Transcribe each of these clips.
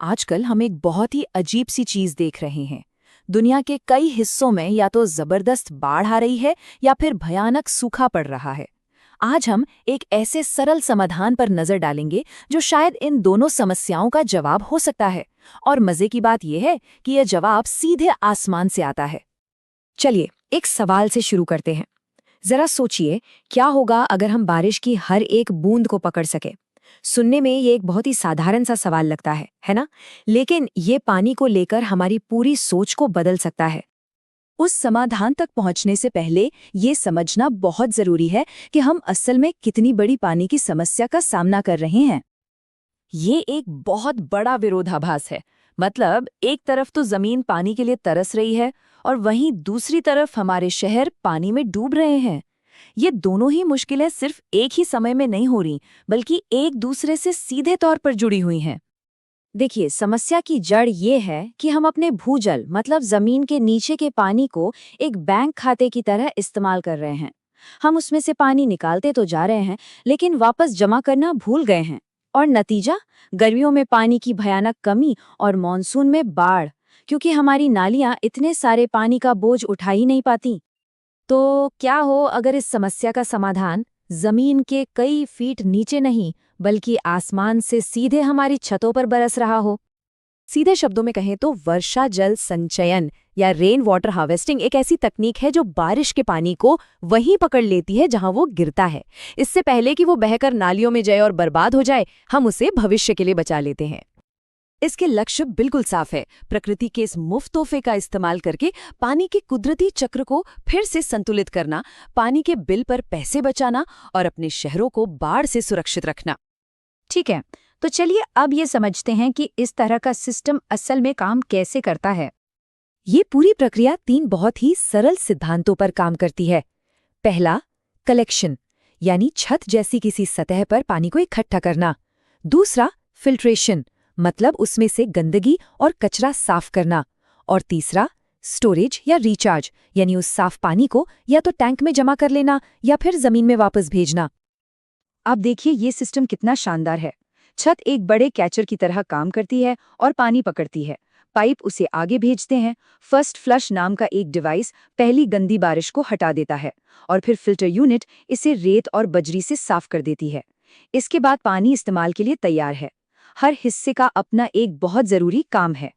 आजकल हम एक बहुत ही अजीब सी चीज देख रहे हैं। दुनिया के कई हिस्सों में या तो जबरदस्त बाढ़ आ रही है या फिर भयानक सूखा पड़ रहा है। आज हम एक ऐसे सरल समाधान पर नजर डालेंगे जो शायद इन दोनों समस्याओं का जवाब हो सकता है। और मजे की बात यह है कि यह जवाब सीधे आसमान से आता है। चलिए एक सवाल से शुरू करते हैं। जरा सोचिए, क्या होगा अगर हम बारिश की हर एक बूंद को पकड़ सके। सुनने में ये एक बहुत ही साधारण सा सवाल लगता है ना? लेकिन ये पानी को लेकर हमारी पूरी सोच को बदल सकता है। उस समाधान तक पहुंचने से पहले ये समझना बहुत जरूरी है कि हम असल में कितनी बड़ी पानी की समस्या का सामना कर रहे हैं। ये एक बहुत बड़ा विरोधाभास है। मतलब एक तरफ तो जमीन पानी के लिए तरस रही है और वहीं दूसरी तरफ हमारे शहर पानी में डूब रहे हैं। ये दोनों ही मुश्किलें सिर्फ एक ही समय में नहीं हो रही, बल्कि एक दूसरे से सीधे तौर पर जुड़ी हुई हैं। देखिए, समस्या की जड़ ये है कि हम अपने भूजल मतलब जमीन के नीचे के पानी को एक बैंक खाते की तरह इस्तेमाल कर रहे हैं। हम उसमें से पानी निकालते तो जा रहे हैं, लेकिन वापस जमा करना भूल गए हैं। और नतीजा, गर्मियों में पानी की भयानक कमी और मॉनसून में बाढ़, क्योंकि हमारी नालियां इतने सारे पानी का बोझ उठा ही नहीं पाती। तो क्या हो अगर इस समस्या का समाधान जमीन के कई फीट नीचे नहीं, बल्कि आसमान से सीधे हमारी छतों पर बरस रहा हो? सीधे शब्दों में कहें तो वर्षा जल संचयन या रेन वाटर हार्वेस्टिंग एक ऐसी तकनीक है जो बारिश के पानी को वहीं पकड़ लेती है जहां वो गिरता है। इससे पहले कि वो बहकर नालियों में जाए और बर्बाद हो जाए, हम उसे भविष्य के लिए बचा लेते हैं। इसके लक्ष्य बिल्कुल साफ है। प्रकृति के इस मुफ्त तोहफे का इस्तेमाल करके पानी के कुदरती चक्र को फिर से संतुलित करना, पानी के बिल पर पैसे बचाना और अपने शहरों को बाढ़ से सुरक्षित रखना। ठीक है, तो चलिए अब ये समझते हैं कि इस तरह का सिस्टम असल में काम कैसे करता है। ये पूरी प्रक्रिया 3 बहुत ही सरल सिद्धांतों पर काम करती है। पहला, कलेक्शन, यानी छत जैसी किसी सतह पर पानी को इकट्ठा करना। दूसरा, फिल्ट्रेशन, मतलब उसमें से गंदगी और कचरा साफ करना। और तीसरा, स्टोरेज या रिचार्ज, यानी उस साफ पानी को या तो टैंक में जमा कर लेना या फिर जमीन में वापस भेजना। अब देखिए ये सिस्टम कितना शानदार है। छत एक बड़े कैचर की तरह काम करती है और पानी पकड़ती है। पाइप उसे आगे भेजते हैं। फर्स्ट फ्लश नाम का एक डिवाइस पहली गंदी बारिश को हटा देता है और फिर फिल्टर यूनिट इसे रेत और बजरी से साफ कर देती है। इसके बाद पानी इस्तेमाल के लिए तैयार है। हर हिस्से का अपना एक बहुत जरूरी काम है।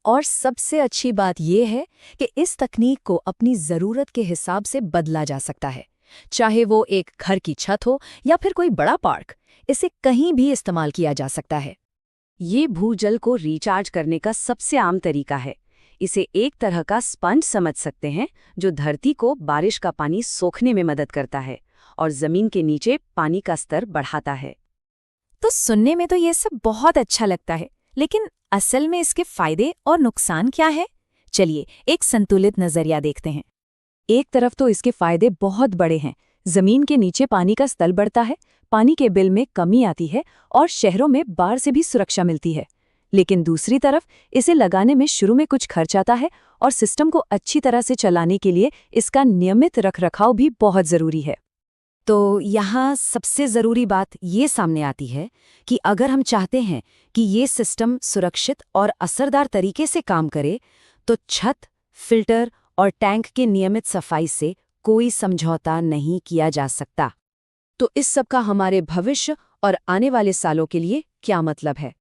और सबसे अच्छी बात यह है कि इस तकनीक को अपनी जरूरत के हिसाब से बदला जा सकता है। चाहे वो एक घर की छत हो या फिर कोई बड़ा पार्क, इसे कहीं भी इस्तेमाल किया जा सकता है। ये भूजल को रिचार्ज करने का सबसे आम तरीका है। इसे एक तरह का स्पंज समझ सकते हैं जो धरती को बारिश का पानी सोखने में मदद करता है और जमीन के नीचे पानी का स्तर बढ़ाता है। तो सुनने में तो ये सब बहुत अच्छा लगता है, लेकिन असल में इसके फायदे और नुकसान क्या है? चलिए एक संतुलित नजरिया देखते हैं। एक तरफ तो इसके फायदे बहुत बड़े हैं। जमीन के नीचे पानी का स्तर बढ़ता है, पानी के बिल में कमी आती है और शहरों में बाढ़ से भी सुरक्षा मिलती है। लेकिन दूसरी तरफ इसे लगाने में शुरू में कुछ खर्च आता है और सिस्टम को अच्छी तरह से चलाने के लिए इसका नियमित रखरखाव भी बहुत जरूरी है। तो यहाँ सबसे ज़रूरी बात ये सामने आती है कि अगर हम चाहते हैं कि ये सिस्टम सुरक्षित और असरदार तरीके से काम करे, तो छत, फिल्टर और टैंक के नियमित सफाई से कोई समझौता नहीं किया जा सकता। तो इस सब का हमारे भविष्य और आने वाले सालों के लिए क्या मतलब है?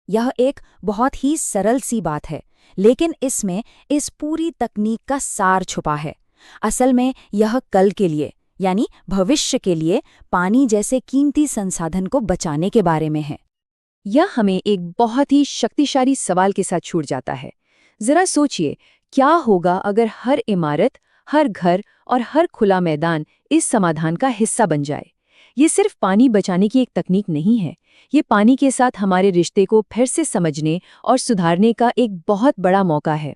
यह एक बहुत ही सरल सी बात है, लेकिन इसमें इस पूरी तकनीक का सार छुपा है। असल में यह कल के लिए, यानी भविष्य के लिए पानी जैसे कीमती संसाधन को बचाने के बारे में है। यह हमें एक बहुत ही शक्तिशाली सवाल के साथ छूट जाता है। जरा सोचिए, क्या होगा अगर हर इमारत, हर घर और हर खुला मैदान इस समाधान का हिस्सा बन जाए? ये सिर्फ पानी बचाने की एक तकनीक नहीं है, ये पानी के साथ हमारे रिश्ते को फिर से समझने और सुधारने का एक बहुत बड़ा मौका है।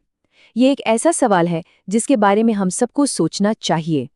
ये एक ऐसा सवाल है जिसके बारे में हम सबको सोचना चाहिए।